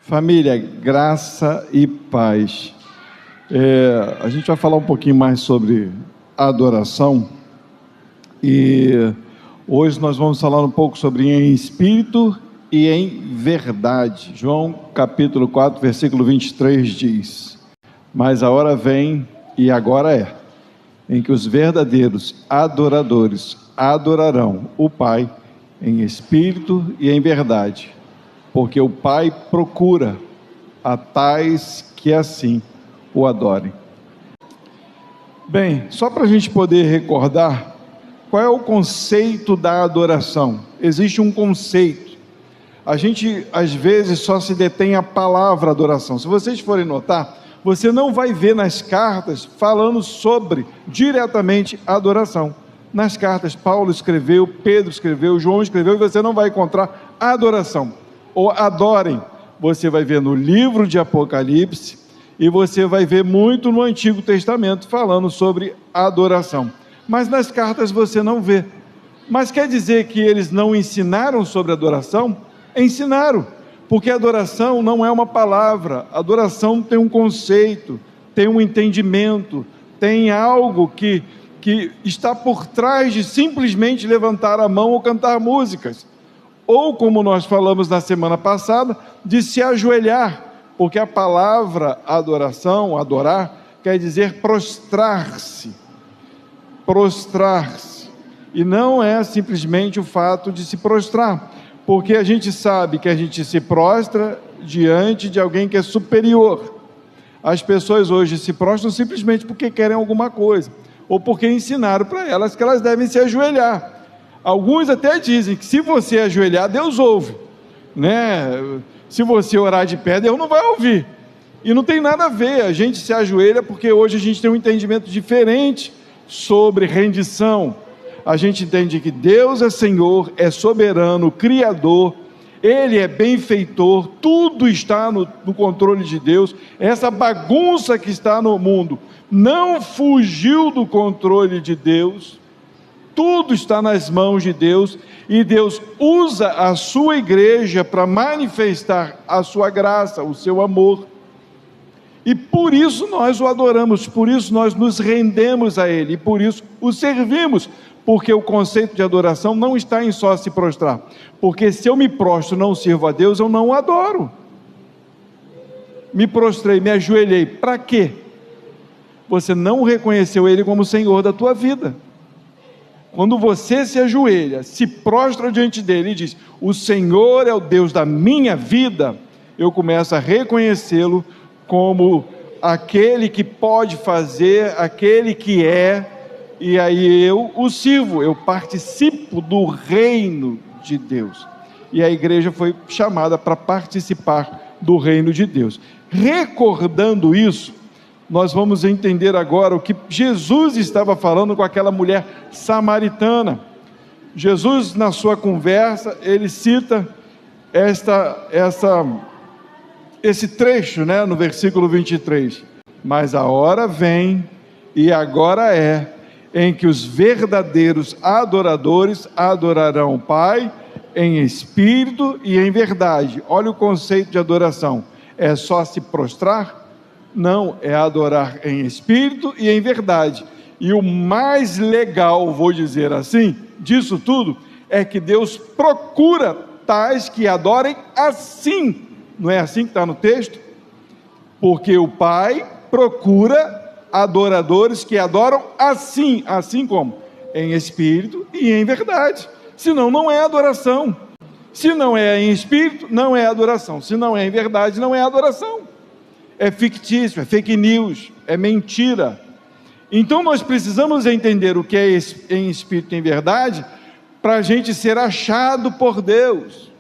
Família, graça e paz. A gente vai falar um pouquinho mais sobre adoração e hoje nós vamos falar um pouco sobre em espírito e em verdade. João capítulo 4, versículo 23 diz: Mas a hora vem, e agora é, em que os verdadeiros adoradores adorarão o Pai em espírito e em verdade, porque o Pai procura a tais que assim o adorem. Bem, só para a gente poder recordar, qual é o conceito da adoração? Existe um conceito. A gente, às vezes, só se detém a palavra adoração. Se vocês forem notar, você não vai ver nas cartas falando sobre, diretamente, adoração. Nas cartas, Paulo escreveu, Pedro escreveu, João escreveu, e você não vai encontrar adoração. Ou adorem, você vai ver no livro de Apocalipse, e você vai ver muito no Antigo Testamento falando sobre adoração, mas nas cartas você não vê. Mas quer dizer que eles não ensinaram sobre adoração? Ensinaram, porque adoração não é uma palavra, adoração tem um conceito, tem um entendimento, tem algo que está por trás de simplesmente levantar a mão ou cantar músicas. Ou, como nós falamos na semana passada, de se ajoelhar, porque a palavra adoração, adorar, quer dizer prostrar-se, e não é simplesmente o fato de se prostrar, porque a gente sabe que a gente se prostra diante de alguém que é superior. As pessoas hoje se prostram simplesmente porque querem alguma coisa, ou porque ensinaram para elas que elas devem se ajoelhar. Alguns até dizem que se você ajoelhar, Deus ouve, né? Se você orar de pé, Deus não vai ouvir. E não tem nada a ver, a gente se ajoelha porque hoje a gente tem um entendimento diferente sobre rendição. A gente entende que Deus é Senhor, é soberano, Criador, Ele é benfeitor, tudo está no controle de Deus. Essa bagunça que está no mundo não fugiu do controle de Deus. Tudo está nas mãos de Deus, e Deus usa a sua igreja para manifestar a sua graça, o seu amor, e por isso nós o adoramos, por isso nós nos rendemos a Ele, e por isso o servimos, porque o conceito de adoração não está em só se prostrar, porque se eu me prostro e não sirvo a Deus, eu não o adoro. Me prostrei, me ajoelhei, para quê? Você não reconheceu Ele como Senhor da tua vida. Quando você se ajoelha, se prostra diante dele e diz: o Senhor é o Deus da minha vida, eu começo a reconhecê-lo como aquele que pode fazer, aquele que é, e aí eu o sirvo, eu participo do reino de Deus. E a igreja foi chamada para participar do reino de Deus. Recordando isso, nós vamos entender agora o que Jesus estava falando com aquela mulher samaritana. Jesus, na sua conversa, ele cita esse trecho, né, no versículo 23. Mas a hora vem, e agora é, em que os verdadeiros adoradores adorarão o Pai em espírito e em verdade. Olha o conceito de adoração. É só se prostrar? Não, é adorar em espírito e em verdade. E o mais legal, vou dizer assim, disso tudo, é que Deus procura tais que adorem assim. Não é assim que está no texto? Porque o Pai procura adoradores que adoram assim. Assim como? Em espírito e em verdade. Senão não é adoração. Se não é em espírito, não é adoração. Se não é em verdade, não é adoração. É fictício, é fake news, é mentira. Então nós precisamos entender o que é em espírito e em verdade, para a gente ser achado por Deus,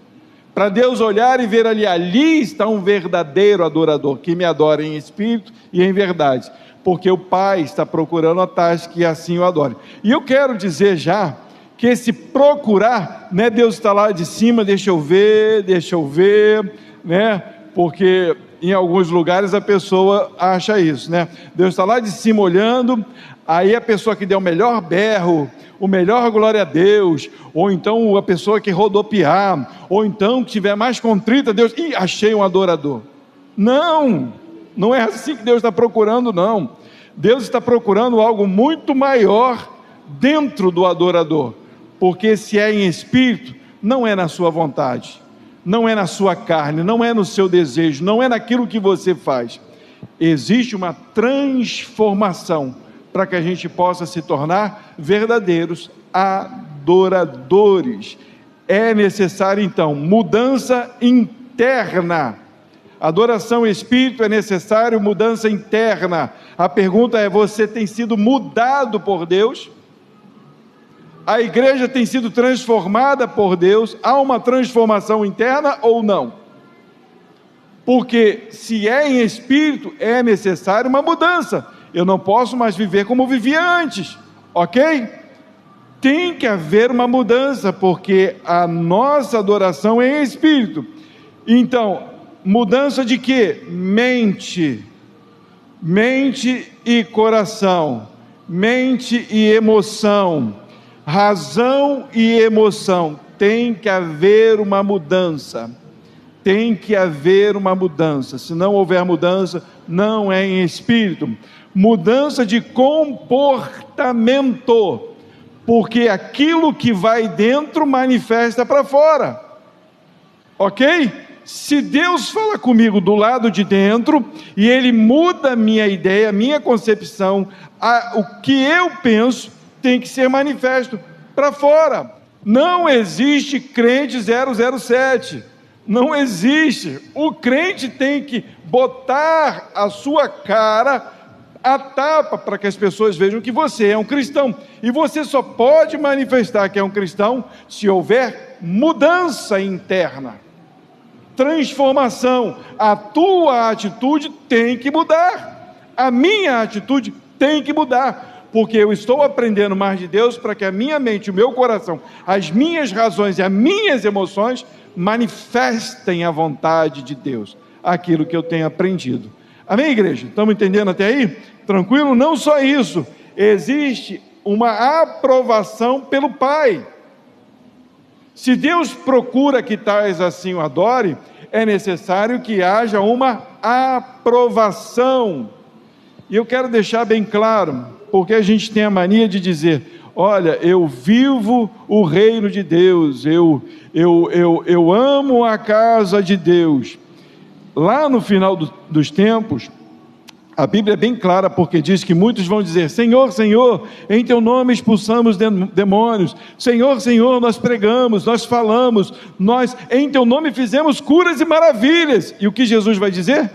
para Deus olhar e ver ali está um verdadeiro adorador, que me adora em espírito e em verdade, porque o Pai está procurando a tais que assim o adorem. E eu quero dizer já, que esse procurar, né, Deus está lá de cima, deixa eu ver, né, porque em alguns lugares a pessoa acha isso, né? Deus está lá de cima olhando, aí a pessoa que der o melhor berro, o melhor glória a Deus, ou então a pessoa que rodopiar, ou então que estiver mais contrita, Deus, achei um adorador. Não é assim que Deus está procurando, não. Deus está procurando algo muito maior dentro do adorador, porque se é em espírito, não é na sua vontade, não é na sua carne, não é no seu desejo, não é naquilo que você faz. Existe uma transformação para que a gente possa se tornar verdadeiros adoradores. É necessário então mudança interna. Adoração e espírito é necessário mudança interna. A pergunta é: você tem sido mudado por Deus? A igreja tem sido transformada por Deus? Há uma transformação interna ou não? Porque se é em espírito, é necessário uma mudança. Eu não posso mais viver como vivia antes, ok? Tem que haver uma mudança, porque a nossa adoração é em espírito. Então, mudança de quê? Mente e coração, mente e emoção, razão e emoção. Tem que haver uma mudança. Tem que haver uma mudança. Se não houver mudança, não é em espírito. Mudança de comportamento, porque aquilo que vai dentro manifesta para fora, ok? Se Deus fala comigo do lado de dentro, e Ele muda a minha ideia, a minha concepção, o que eu penso tem que ser manifesto para fora. Não existe crente 007, não existe. O crente tem que botar a sua cara a tapa para que as pessoas vejam que você é um cristão, e você só pode manifestar que é um cristão se houver mudança interna, transformação. A tua atitude tem que mudar, a minha atitude tem que mudar, porque eu estou aprendendo mais de Deus para que a minha mente, o meu coração, as minhas razões e as minhas emoções manifestem a vontade de Deus, aquilo que eu tenho aprendido. Amém, igreja? Estamos entendendo até aí? Tranquilo? Não só isso, existe uma aprovação pelo Pai. Se Deus procura que tais assim o adore, é necessário que haja uma aprovação. E eu quero deixar bem claro, porque a gente tem a mania de dizer: olha, eu vivo o reino de Deus, eu amo a casa de Deus. Lá no final dos tempos, a Bíblia é bem clara, porque diz que muitos vão dizer: Senhor, Senhor, em teu nome expulsamos demônios, Senhor, Senhor, nós pregamos, nós falamos, nós em teu nome fizemos curas e maravilhas. E o que Jesus vai dizer?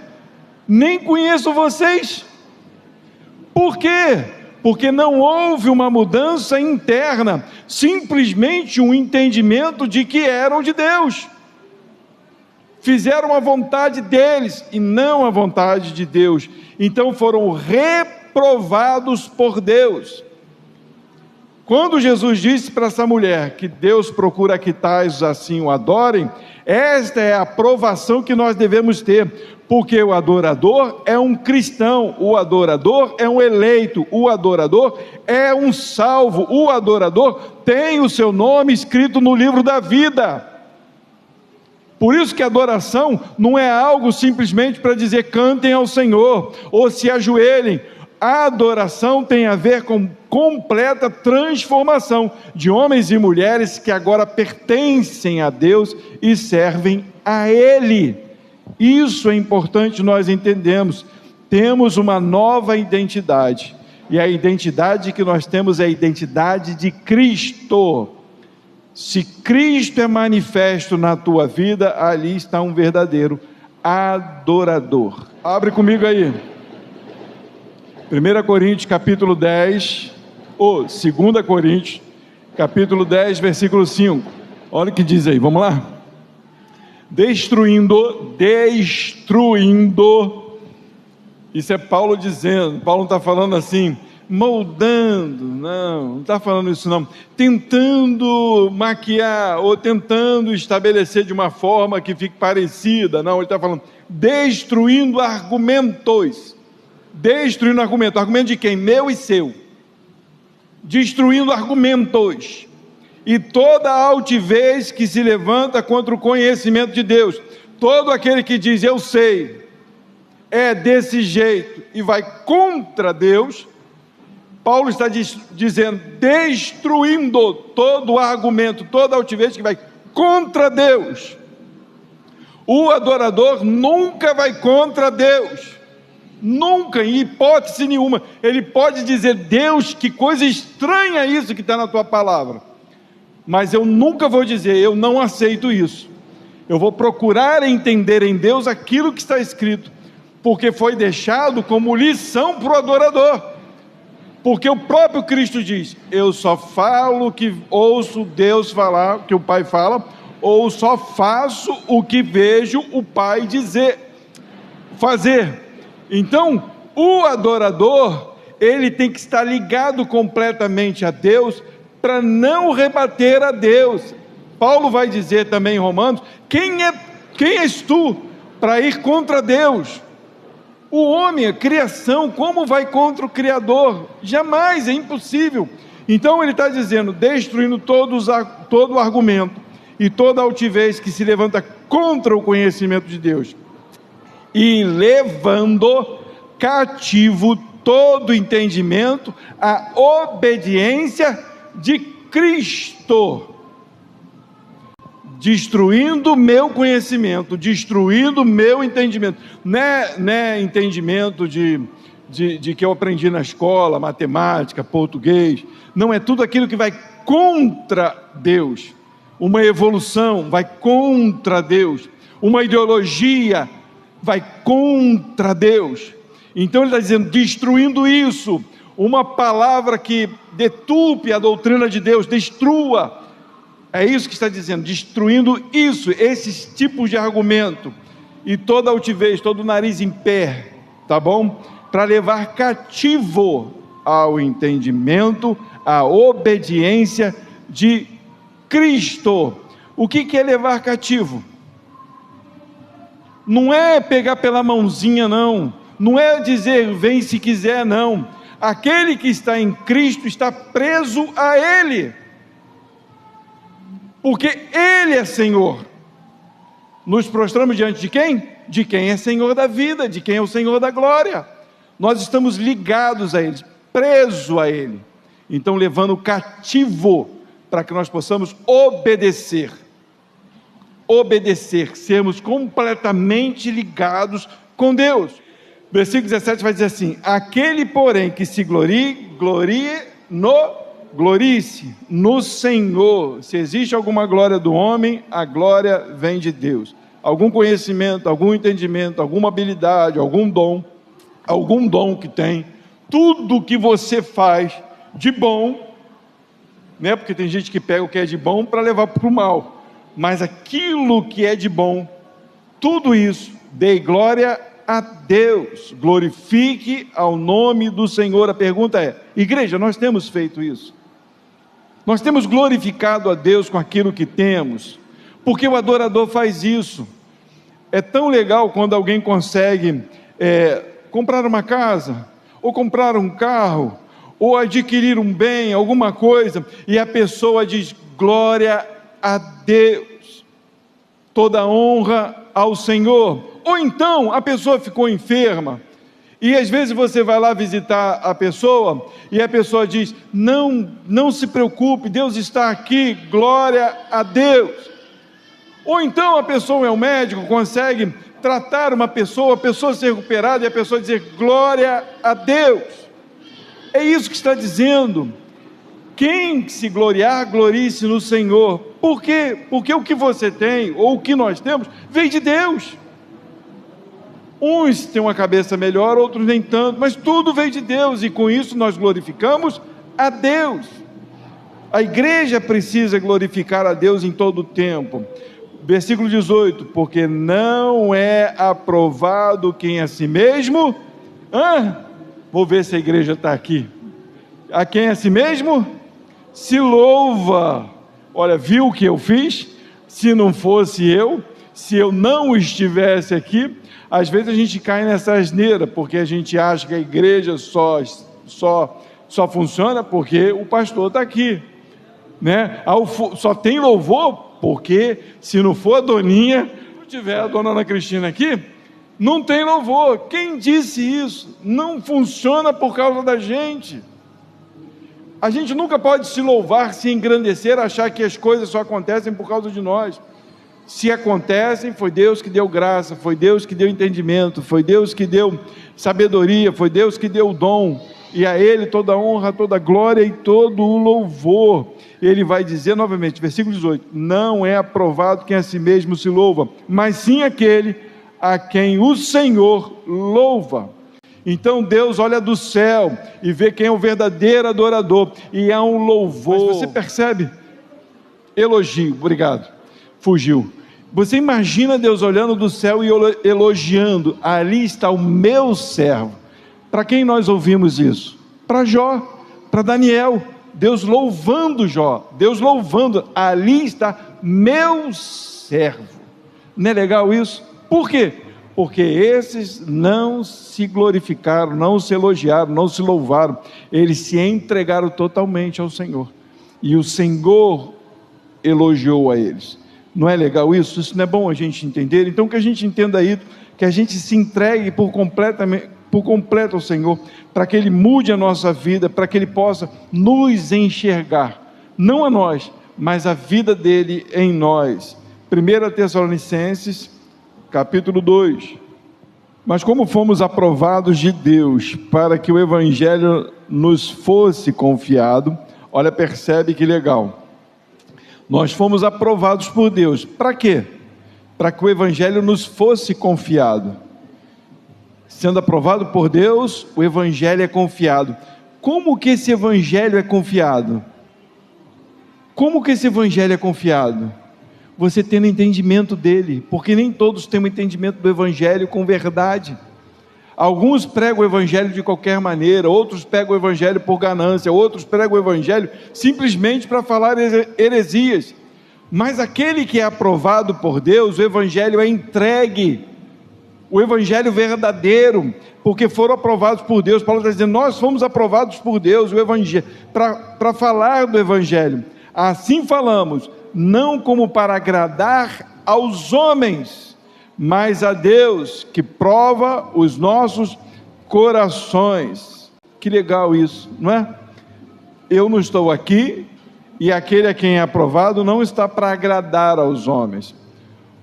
Nem conheço vocês. Por quê? Porque não houve uma mudança interna, simplesmente um entendimento de que eram de Deus. Fizeram a vontade deles e não a vontade de Deus, então foram reprovados por Deus. Quando Jesus disse para essa mulher que Deus procura que tais assim o adorem, esta é a aprovação que nós devemos ter, porque o adorador é um cristão, o adorador é um eleito, o adorador é um salvo, o adorador tem o seu nome escrito no livro da vida. Por isso que a adoração não é algo simplesmente para dizer cantem ao Senhor, ou se ajoelhem. A adoração tem a ver com completa transformação de homens e mulheres que agora pertencem a Deus e servem a Ele. Isso é importante nós entendermos. Temos uma nova identidade, e a identidade que nós temos é a identidade de Cristo. Se Cristo é manifesto na tua vida, ali está um verdadeiro adorador. Abre comigo aí, 1 Coríntios capítulo 10, ou 2 Coríntios capítulo 10, versículo 5. Olha o que diz aí, vamos lá? Destruindo, isso é Paulo dizendo. Paulo não está falando assim, moldando, não está falando isso não, tentando maquiar ou tentando estabelecer de uma forma que fique parecida, não, ele está falando destruindo argumentos, argumento de quem? Meu e seu, destruindo argumentos, e toda altivez que se levanta contra o conhecimento de Deus. Todo aquele que diz eu sei, é desse jeito e vai contra Deus, Paulo está dizendo, destruindo todo argumento, toda altivez que vai contra Deus. O adorador nunca vai contra Deus, nunca, em hipótese nenhuma. Ele pode dizer, Deus, que coisa estranha isso que está na tua palavra, mas eu nunca vou dizer, eu não aceito isso. Eu vou procurar entender em Deus aquilo que está escrito, porque foi deixado como lição para o adorador. Porque o próprio Cristo diz, eu só falo o que ouço Deus falar, o que o Pai fala, ou só faço o que vejo o Pai fazer. Então, o adorador, ele tem que estar ligado completamente a Deus, para não rebater a Deus. Paulo vai dizer também em Romanos, quem és tu para ir contra Deus? O homem, a criação, como vai contra o Criador? Jamais, é impossível. Então ele está dizendo, destruindo todo argumento e toda altivez que se levanta contra o conhecimento de Deus, e levando cativo todo entendimento à obediência de Cristo. Destruindo o meu conhecimento, destruindo o meu entendimento, não é entendimento de que eu aprendi na escola, matemática, português, não, é tudo aquilo que vai contra Deus, uma evolução vai contra Deus, uma ideologia vai contra Deus. Então ele está dizendo, destruindo isso, uma palavra que deturpe a doutrina de Deus, destrua. É isso que está dizendo, destruindo isso, esses tipos de argumento, e toda altivez, todo nariz em pé, tá bom? Para levar cativo ao entendimento, à obediência de Cristo. O que é levar cativo? Não é pegar pela mãozinha, não é dizer vem se quiser, não. Aquele que está em Cristo está preso a Ele, porque Ele é Senhor. Nos prostramos diante de quem? De quem é Senhor da vida, de quem é o Senhor da glória. Nós estamos ligados a Ele, presos a Ele. Então levando cativo, para que nós possamos obedecer, sermos completamente ligados com Deus. Versículo 17 vai dizer assim, aquele porém que se glorie-se no Senhor. Se existe alguma glória do homem, a glória vem de Deus. Algum conhecimento, algum entendimento, alguma habilidade, algum dom que tem, tudo que você faz de bom, né? Porque tem gente que pega o que é de bom para levar para o mal, mas aquilo que é de bom, tudo isso, dê glória a Deus, glorifique ao nome do Senhor. A pergunta é, igreja, nós temos feito isso? Nós temos glorificado a Deus com aquilo que temos? Porque o adorador faz isso. É tão legal quando alguém consegue comprar uma casa, ou comprar um carro, ou adquirir um bem, alguma coisa, e a pessoa diz, glória a Deus, toda honra ao Senhor. Ou então, a pessoa ficou enferma, e às vezes você vai lá visitar a pessoa, e a pessoa diz, não se preocupe, Deus está aqui, glória a Deus. Ou então a pessoa é um médico, consegue tratar uma pessoa, a pessoa ser recuperada, e a pessoa dizer, glória a Deus. É isso que está dizendo, quem se gloriar, glorie-se no Senhor. Por quê? Porque o que você tem, ou o que nós temos, vem de Deus. Uns têm uma cabeça melhor, outros nem tanto, mas tudo vem de Deus, e com isso nós glorificamos a Deus. A igreja precisa glorificar a Deus em todo o tempo. Versículo 18, porque não é aprovado quem a si mesmo, vou ver se a igreja está aqui, A quem a si mesmo se louva. Olha, viu o que eu fiz? Se não fosse eu, se eu não estivesse aqui, às vezes a gente cai nessa asneira, porque a gente acha que a igreja só funciona porque o pastor está aqui, né? Só tem louvor porque se não for a Doninha, se tiver a dona Ana Cristina aqui, não tem louvor. Quem disse isso? Não funciona por causa da gente. A gente nunca pode se louvar, se engrandecer, achar que as coisas só acontecem por causa de nós. Se acontecem, foi Deus que deu graça, foi Deus que deu entendimento, foi Deus que deu sabedoria, foi Deus que deu o dom, e a Ele toda a honra, toda a glória e todo o louvor. Ele vai dizer novamente, versículo 18, não é aprovado quem a si mesmo se louva, mas sim aquele a quem o Senhor louva. Então Deus olha do céu e vê quem é o verdadeiro adorador, e há um louvor. Mas você percebe? Elogio, obrigado, fugiu. Você imagina Deus olhando do céu e elogiando, ali está o meu servo. Para quem nós ouvimos isso? Para Jó, para Daniel, Deus louvando Jó, Deus louvando, ali está meu servo. Não é legal isso? Por quê? Porque esses não se glorificaram, não se elogiaram, não se louvaram, eles se entregaram totalmente ao Senhor, e o Senhor elogiou a eles. Não é legal isso? Isso não é bom a gente entender? Então que a gente entenda isso, que a gente se entregue por completo ao Senhor, para que Ele mude a nossa vida, para que Ele possa nos enxergar, não a nós, mas a vida dEle em nós. 1 Tessalonicenses capítulo 2, mas como fomos aprovados de Deus para que o Evangelho nos fosse confiado, olha, percebe que legal, nós fomos aprovados por Deus, para quê? Para que o Evangelho nos fosse confiado. Sendo aprovado por Deus, o Evangelho é confiado. Como que esse Evangelho é confiado? Como que esse Evangelho é confiado? Você tendo entendimento dele, porque nem todos têm um entendimento do Evangelho com verdade. Alguns pregam o Evangelho de qualquer maneira, outros pregam o Evangelho por ganância, outros pregam o Evangelho simplesmente para falar heresias. Mas aquele que é aprovado por Deus, o Evangelho é entregue, o Evangelho verdadeiro, porque foram aprovados por Deus. Paulo está dizendo, nós fomos aprovados por Deus, o Evangelho, para falar do Evangelho. Assim falamos, não como para agradar aos homens, mas a Deus que prova os nossos corações. Que legal isso, não é? Eu não estou aqui, e aquele a quem é aprovado não está para agradar aos homens.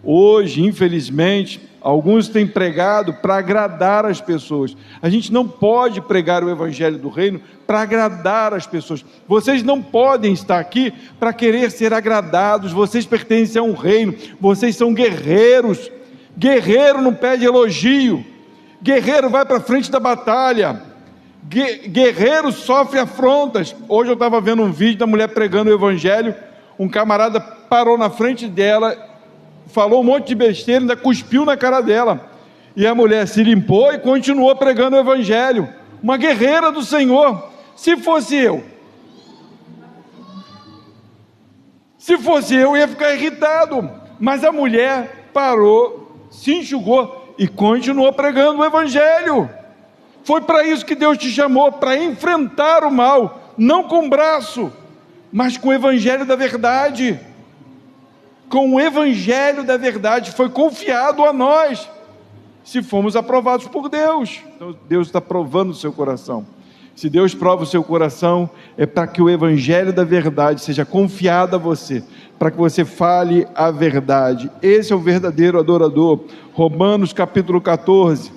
Hoje, infelizmente, alguns têm pregado para agradar as pessoas. A gente não pode pregar o Evangelho do Reino para agradar as pessoas. Vocês não podem estar aqui para querer ser agradados. Vocês pertencem a um reino, vocês são guerreiros. Guerreiro não pede elogio, guerreiro vai para frente da batalha, guerreiro sofre afrontas. Hoje eu estava vendo um vídeo da mulher pregando o Evangelho, um camarada parou na frente dela, falou um monte de besteira, ainda cuspiu na cara dela, e a mulher se limpou e continuou pregando o Evangelho. Uma guerreira do Senhor. Se fosse eu ia ficar irritado, mas a mulher parou, se enxugou e continuou pregando o Evangelho. Foi para isso que Deus te chamou, para enfrentar o mal, não com o braço, mas com o Evangelho da verdade. Com o Evangelho da verdade foi confiado a nós, se fomos aprovados por Deus. Então Deus está provando o seu coração. Se Deus prova o seu coração, é para que o Evangelho da verdade seja confiado a você, para que você fale a verdade. Esse é o verdadeiro adorador. Romanos capítulo 14,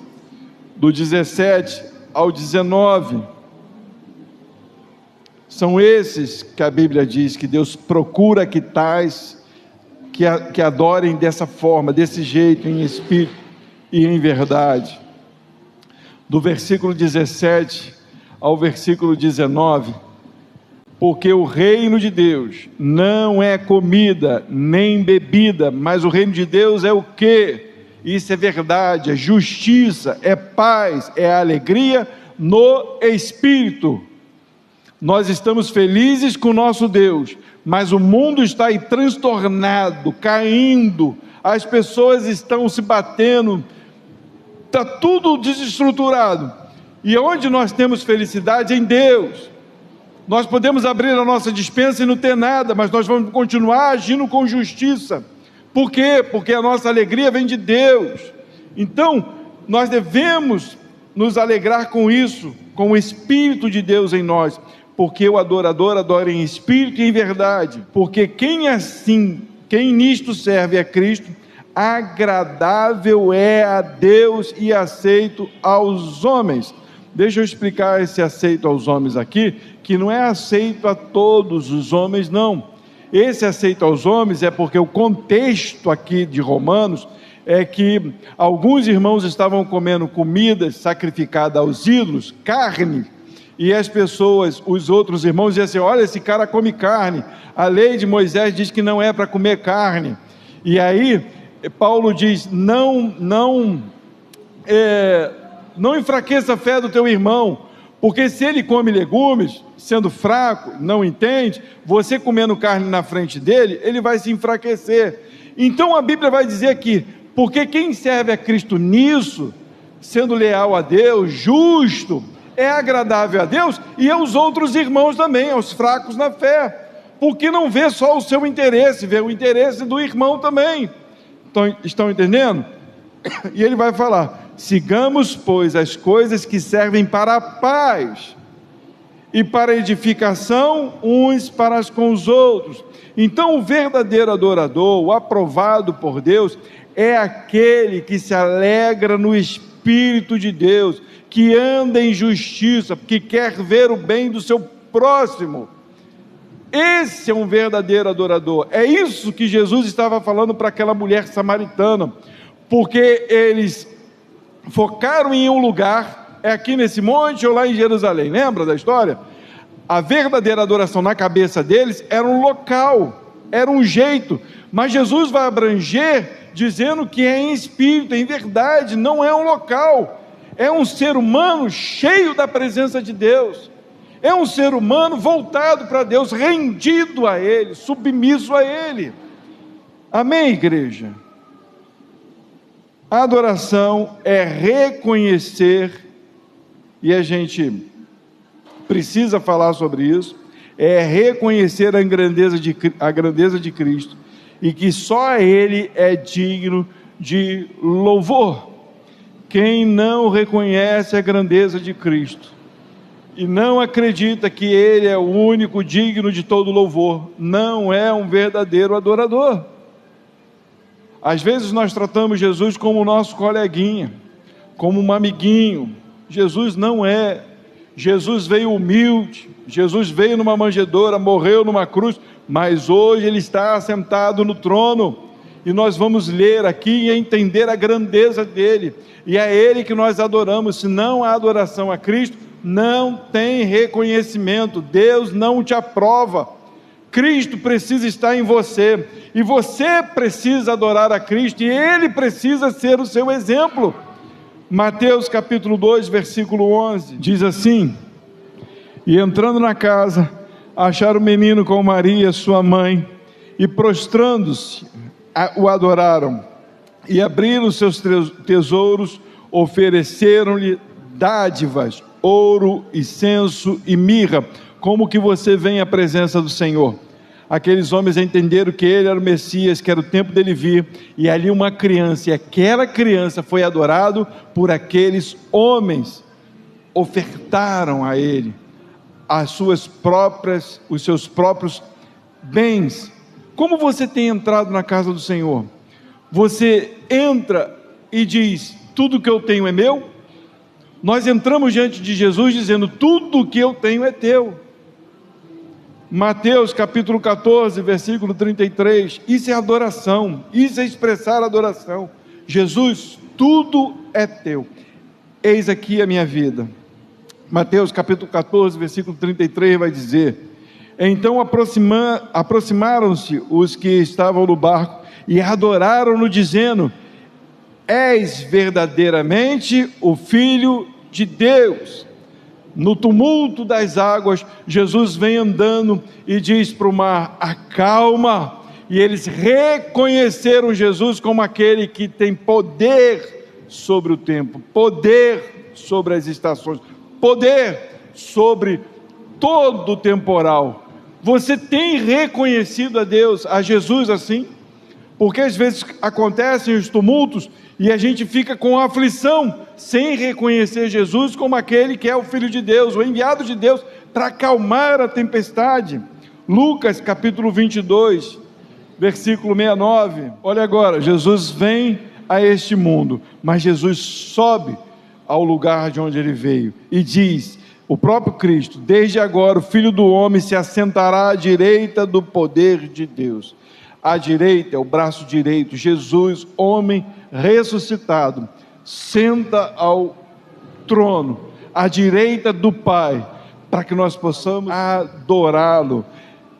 do 17 ao 19, são esses que a Bíblia diz que Deus procura que tais, que adorem dessa forma, desse jeito, em espírito e em verdade. Do versículo 17 ao versículo 19, porque o reino de Deus não é comida nem bebida, mas o reino de Deus é o quê? Isso é verdade, é justiça, é paz, é alegria no Espírito. Nós estamos felizes com o nosso Deus, mas o mundo está aí transtornado, caindo, as pessoas estão se batendo, está tudo desestruturado. E onde nós temos felicidade? Em Deus. Nós podemos abrir a nossa despensa e não ter nada, mas nós vamos continuar agindo com justiça. Por quê? Porque a nossa alegria vem de Deus. Então, nós devemos nos alegrar com isso, com o Espírito de Deus em nós, porque o adorador adora em espírito e em verdade, porque quem nisto serve a Cristo, agradável é a Deus e aceito aos homens. Deixa eu explicar esse aceito aos homens aqui, que não é aceito a todos os homens, não. Esse aceito aos homens é porque o contexto aqui de Romanos é que alguns irmãos estavam comendo comidas sacrificadas aos ídolos, carne, e as pessoas, os outros irmãos diziam assim: olha, esse cara come carne, a lei de Moisés diz que não é para comer carne. E aí Paulo diz: não enfraqueça a fé do teu irmão, porque se ele come legumes, sendo fraco, não entende, você comendo carne na frente dele, ele vai se enfraquecer. Então a Bíblia vai dizer aqui, porque quem serve a Cristo nisso, sendo leal a Deus, justo, é agradável a Deus e aos outros irmãos também, aos fracos na fé, porque não vê só o seu interesse, vê o interesse do irmão também. Estão entendendo? E ele vai falar: sigamos, pois, as coisas que servem para a paz e para a edificação uns para com os outros. Então o verdadeiro adorador, o aprovado por Deus, é aquele que se alegra no Espírito de Deus, que anda em justiça, que quer ver o bem do seu próximo. Esse é um verdadeiro adorador. É isso que Jesus estava falando para aquela mulher samaritana, porque eles focaram em um lugar, é aqui nesse monte ou lá em Jerusalém, lembra da história? A verdadeira adoração na cabeça deles era um local, era um jeito, mas Jesus vai abranger dizendo que é em espírito, em verdade, não é um local, é um ser humano cheio da presença de Deus, é um ser humano voltado para Deus, rendido a Ele, submisso a Ele. Amém, igreja? A adoração é reconhecer, e a gente precisa falar sobre isso, é reconhecer a grandeza de Cristo, e que só Ele é digno de louvor. Quem não reconhece a grandeza de Cristo, e não acredita que Ele é o único digno de todo louvor, não é um verdadeiro adorador. Às vezes nós tratamos Jesus como nosso coleguinha, como um amiguinho. Jesus não é. Jesus veio humilde, Jesus veio numa manjedoura, morreu numa cruz, mas hoje Ele está assentado no trono, e nós vamos ler aqui e entender a grandeza dEle, e é Ele que nós adoramos. Se não há adoração a Cristo, não tem reconhecimento, Deus não te aprova. Cristo precisa estar em você, e você precisa adorar a Cristo, e Ele precisa ser o seu exemplo. Mateus capítulo 2, versículo 11, diz assim: e entrando na casa, acharam o menino com Maria, sua mãe, e prostrando-se, o adoraram, e abriram seus tesouros, ofereceram-lhe dádivas, ouro, incenso e mirra. Como que você vem à presença do Senhor? Aqueles homens entenderam que Ele era o Messias, que era o tempo dele vir, e ali uma criança, e aquela criança foi adorado por aqueles homens, ofertaram a Ele os seus próprios bens. Como você tem entrado na casa do Senhor? Você entra e diz: tudo que eu tenho é meu? Nós entramos diante de Jesus dizendo: tudo que eu tenho é teu. Mateus capítulo 14, versículo 33, isso é adoração, isso é expressar adoração. Jesus, tudo é teu, eis aqui a minha vida. Mateus capítulo 14, versículo 33 vai dizer: então aproximaram-se os que estavam no barco e adoraram-no, dizendo: és verdadeiramente o Filho de Deus. No tumulto das águas, Jesus vem andando e diz para o mar: acalma. E eles reconheceram Jesus como aquele que tem poder sobre o tempo, poder sobre as estações, poder sobre todo o temporal. Você tem reconhecido a Deus, a Jesus assim? Porque às vezes acontecem os tumultos e a gente fica com aflição, sem reconhecer Jesus como aquele que é o Filho de Deus, o enviado de Deus para acalmar a tempestade. Lucas capítulo 22, versículo 69, olha agora, Jesus vem a este mundo, mas Jesus sobe ao lugar de onde ele veio, e diz, o próprio Cristo: desde agora o Filho do Homem se assentará à direita do poder de Deus. À direita é o braço direito. Jesus, homem ressuscitado, senta ao trono, à direita do Pai, para que nós possamos adorá-lo.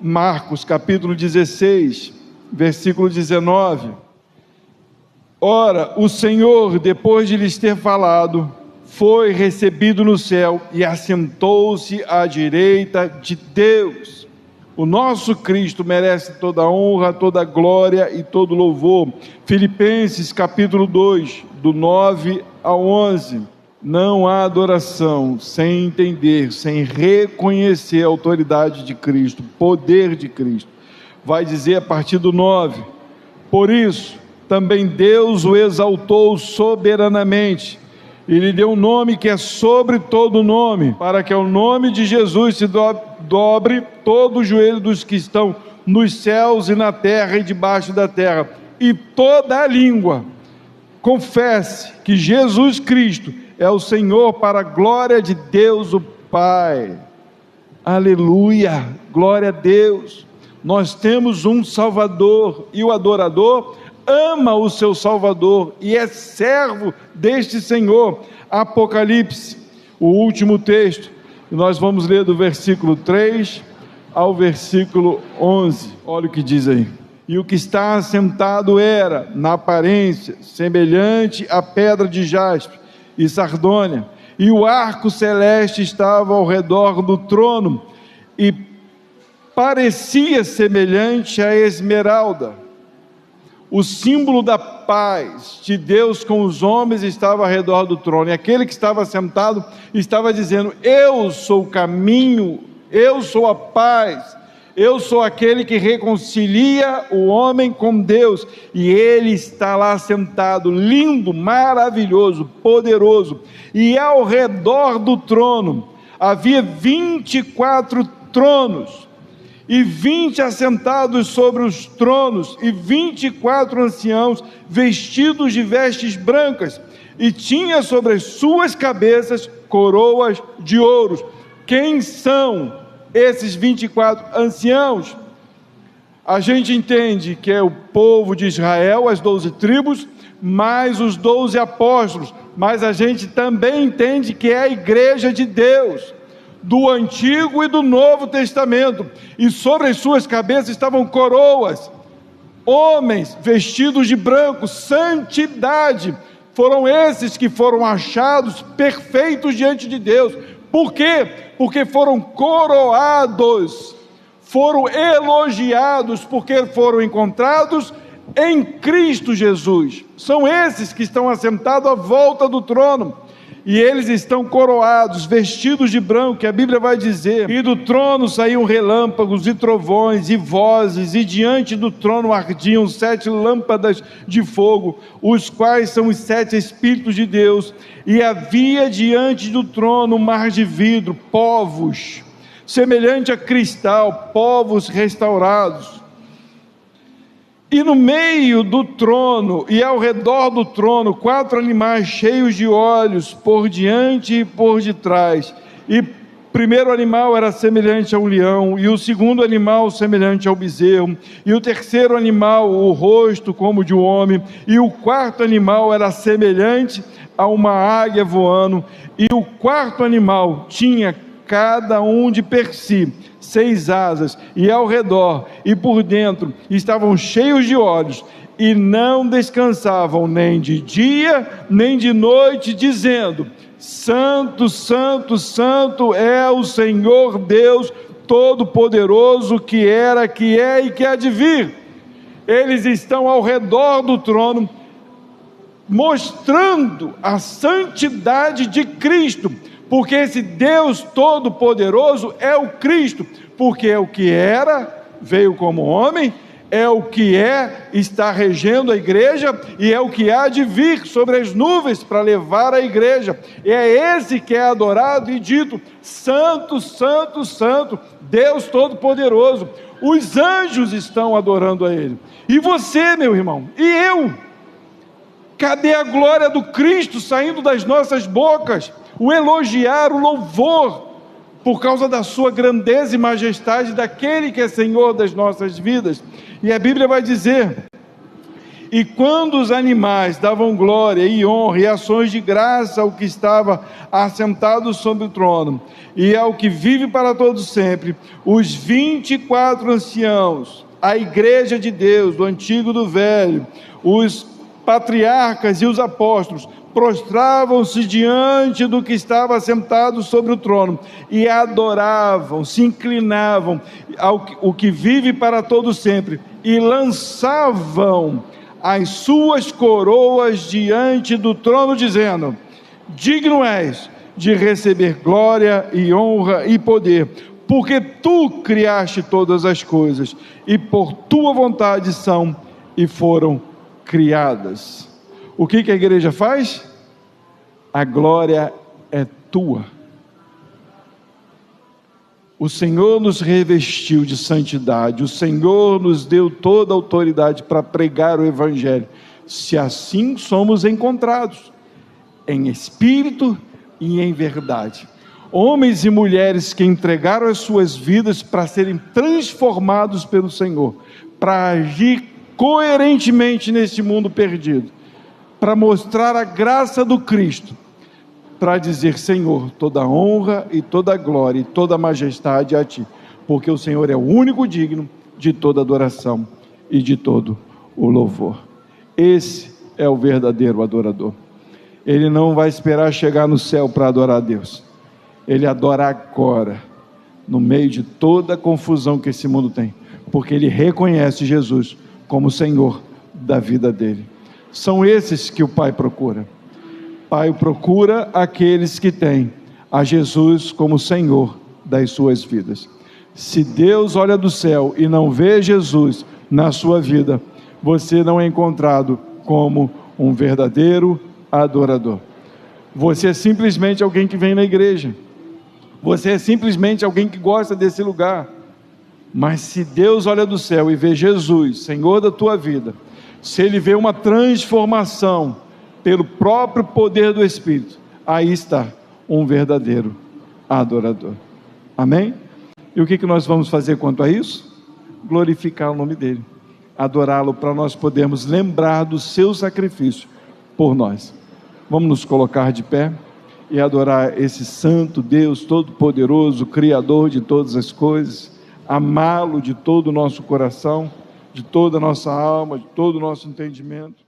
Marcos capítulo 16, versículo 19. Ora, o Senhor, depois de lhes ter falado, foi recebido no céu e assentou-se à direita de Deus. O nosso Cristo merece toda a honra, toda a glória e todo o louvor. Filipenses capítulo 2, do 9 ao 11. Não há adoração sem entender, sem reconhecer a autoridade de Cristo, o poder de Cristo. Vai dizer a partir do 9: por isso também Deus o exaltou soberanamente e lhe deu um nome que é sobre todo nome, para que ao nome de Jesus se dobre todo o joelho dos que estão nos céus e na terra e debaixo da terra, e toda a língua confesse que Jesus Cristo é o Senhor, para a glória de Deus o Pai. Aleluia, glória a Deus. Nós temos um Salvador, e o adorador ama o seu Salvador e é servo deste Senhor. Apocalipse, o último texto, nós vamos ler do versículo 3 ao versículo 11, olha o que diz aí. E o que está assentado era, na aparência, semelhante à pedra de jaspe e sardônia, e o arco celeste estava ao redor do trono, e parecia semelhante à esmeralda. O símbolo da paz de Deus com os homens estava ao redor do trono, e aquele que estava sentado estava dizendo: eu sou o caminho, eu sou a paz, eu sou aquele que reconcilia o homem com Deus. E ele está lá sentado, lindo, maravilhoso, poderoso, e ao redor do trono havia 24 tronos, e 20 assentados sobre os tronos, e 24 anciãos vestidos de vestes brancas, e tinha sobre as suas cabeças coroas de ouros. Quem são esses 24 anciãos? A gente entende que é o povo de Israel, as 12 tribos, mais os 12 apóstolos, mas a gente também entende que é a igreja de Deus, do Antigo e do Novo Testamento, e sobre as suas cabeças estavam coroas, homens vestidos de branco, santidade. Foram esses que foram achados perfeitos diante de Deus. Por quê? Porque foram coroados, foram elogiados, porque foram encontrados em Cristo Jesus. São esses que estão assentados à volta do trono, e eles estão coroados, vestidos de branco, que a Bíblia vai dizer: e do trono saíam relâmpagos e trovões e vozes, e diante do trono ardiam 7 lâmpadas de fogo, os quais são os 7 Espíritos de Deus. E havia diante do trono um mar de vidro, povos, semelhante a cristal, povos restaurados. E no meio do trono e ao redor do trono, 4 animais cheios de olhos, por diante e por detrás. E o primeiro animal era semelhante a um leão, e o segundo animal semelhante ao bezerro, e o terceiro animal o rosto como de um homem, e o quarto animal era semelhante a uma águia voando, e o quarto animal tinha cada um de per si 6 asas, e ao redor e por dentro estavam cheios de olhos, e não descansavam nem de dia nem de noite, dizendo: Santo, Santo, Santo é o Senhor Deus Todo-Poderoso, que era, que é e que há de vir. Eles estão ao redor do trono, mostrando a santidade de Cristo, porque esse Deus Todo-Poderoso é o Cristo, porque é o que era, veio como homem, é o que é, está regendo a igreja, e é o que há de vir sobre as nuvens para levar a igreja. É esse que é adorado e dito: Santo, Santo, Santo, Deus Todo-Poderoso. Os anjos estão adorando a Ele. E você, meu irmão, e eu? Cadê a glória do Cristo saindo das nossas bocas? O elogiar, o louvor, por causa da sua grandeza e majestade, daquele que é Senhor das nossas vidas. E a Bíblia vai dizer: e quando os animais davam glória e honra e ações de graça ao que estava assentado sobre o trono, e ao que vive para todo sempre, os 24 anciãos, a igreja de Deus, do antigo e do velho, os patriarcas e os apóstolos, prostravam-se diante do que estava sentado sobre o trono, e adoravam, se inclinavam ao que vive para todo sempre, e lançavam as suas coroas diante do trono, dizendo: digno és de receber glória e honra e poder, porque tu criaste todas as coisas, e por tua vontade são e foram criadas. O que a igreja faz? A glória é tua. O Senhor nos revestiu de santidade, o Senhor nos deu toda a autoridade para pregar o Evangelho, se assim somos encontrados, em espírito e em verdade. Homens e mulheres que entregaram as suas vidas para serem transformados pelo Senhor, para agir coerentemente neste mundo perdido, para mostrar a graça do Cristo, para dizer: Senhor, toda honra e toda glória e toda majestade a Ti, porque o Senhor é o único digno de toda adoração e de todo o louvor. Esse é o verdadeiro adorador. Ele não vai esperar chegar no céu para adorar a Deus. Ele adora agora, no meio de toda a confusão que esse mundo tem, porque ele reconhece Jesus como Senhor da vida dele. São esses que o Pai procura. Pai procura aqueles que têm a Jesus como Senhor das suas vidas. Se Deus olha do céu e não vê Jesus na sua vida, você não é encontrado como um verdadeiro adorador. Você é simplesmente alguém que vem na igreja. Você é simplesmente alguém que gosta desse lugar. Mas se Deus olha do céu e vê Jesus, Senhor da tua vida, se Ele vê uma transformação pelo próprio poder do Espírito, aí está um verdadeiro adorador. Amém? E o que nós vamos fazer quanto a isso? Glorificar o nome dEle, adorá-lo, para nós podermos lembrar do seu sacrifício por nós. Vamos nos colocar de pé e adorar esse santo Deus Todo-Poderoso, Criador de todas as coisas, amá-lo de todo o nosso coração, de toda a nossa alma, de todo o nosso entendimento.